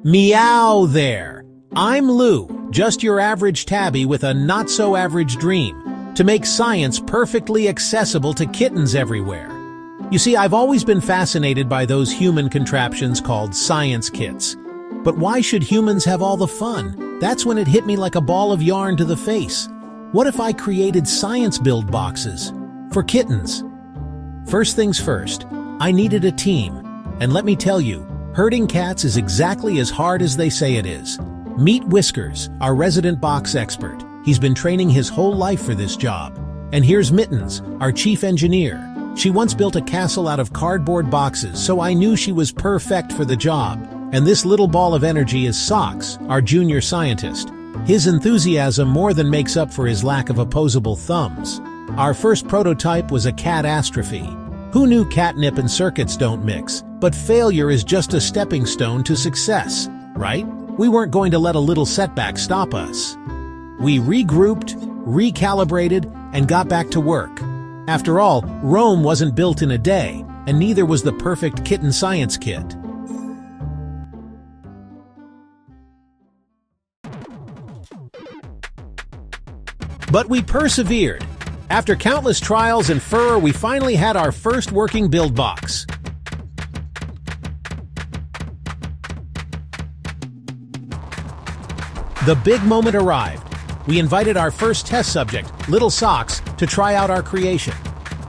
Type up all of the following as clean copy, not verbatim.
Meow there! I'm Lou, just your average tabby with a not-so-average dream, to make science perfectly accessible to kittens everywhere. You see, I've always been fascinated by those human contraptions called science kits. But why should humans have all the fun? That's when it hit me like a ball of yarn to the face. What if I created science build boxes for kittens? First things first, I needed a team. And let me tell you, herding cats is exactly as hard as they say it is. Meet Whiskers, our resident box expert. He's been training his whole life for this job. And here's Mittens, our chief engineer. She once built a castle out of cardboard boxes, so I knew she was perfect for the job. And this little ball of energy is Socks, our junior scientist. His enthusiasm more than makes up for his lack of opposable thumbs. Our first prototype was a catastrophe. Who knew catnip and circuits don't mix? But failure is just a stepping stone to success, right? We weren't going to let a little setback stop us. We regrouped, recalibrated, and got back to work. After all, Rome wasn't built in a day, and neither was the perfect kitten science kit. But we persevered. After countless trials and furor, we finally had our first working build box. The big moment arrived. We invited our first test subject, little Socks, to try out our creation.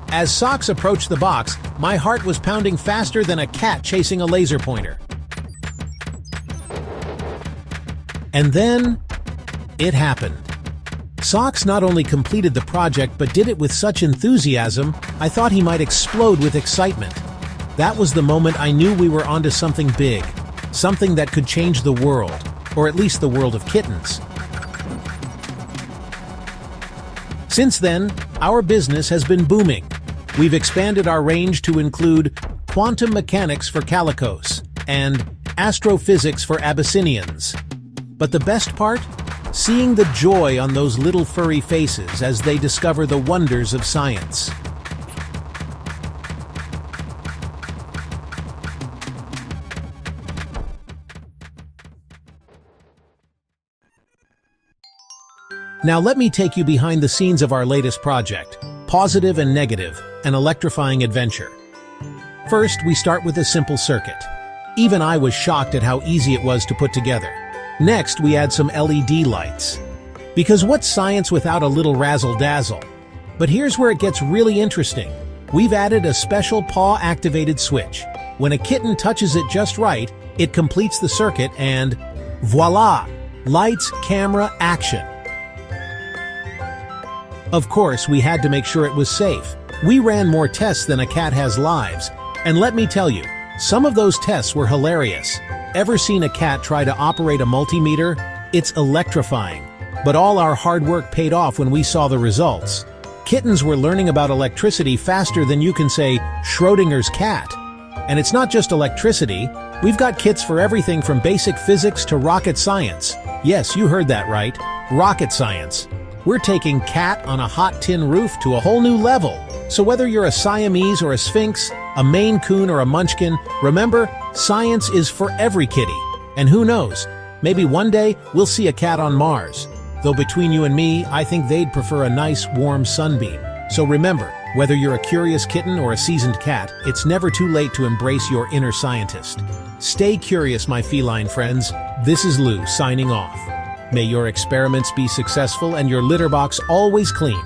As Socks approached the box, my heart was pounding faster than a cat chasing a laser pointer. And then, it happened. Socks not only completed the project but did it with such enthusiasm, I thought he might explode with excitement. That was the moment I knew we were onto something big, something that could change the world, or at least the world of kittens. Since then, our business has been booming. We've expanded our range to include quantum mechanics for calicos and astrophysics for Abyssinians. But the best part? Seeing the joy on those little furry faces as they discover the wonders of science. Now let me take you behind the scenes of our latest project, Positive and Negative, an electrifying adventure. First, we start with a simple circuit. Even I was shocked at how easy it was to put together. Next, we add some LED lights. Because what's science without a little razzle-dazzle? But here's where it gets really interesting. We've added a special paw-activated switch. When a kitten touches it just right, it completes the circuit and voila! Lights, camera, action. Of course, we had to make sure it was safe. We ran more tests than a cat has lives. And let me tell you, some of those tests were hilarious. Ever seen a cat try to operate a multimeter? It's electrifying. But all our hard work paid off when we saw the results. Kittens were learning about electricity faster than you can say Schrodinger's cat. And it's not just electricity. We've got kits for everything from basic physics to rocket science. Yes, you heard that right. Rocket science. We're taking cat on a hot tin roof to a whole new level. So whether you're a Siamese or a Sphinx, a Maine Coon or a Munchkin, remember, science is for every kitty. And who knows, maybe one day we'll see a cat on Mars. Though between you and me, I think they'd prefer a nice, warm sunbeam. So remember, whether you're a curious kitten or a seasoned cat, it's never too late to embrace your inner scientist. Stay curious, my feline friends. This is Lou signing off. May your experiments be successful and your litter box always clean.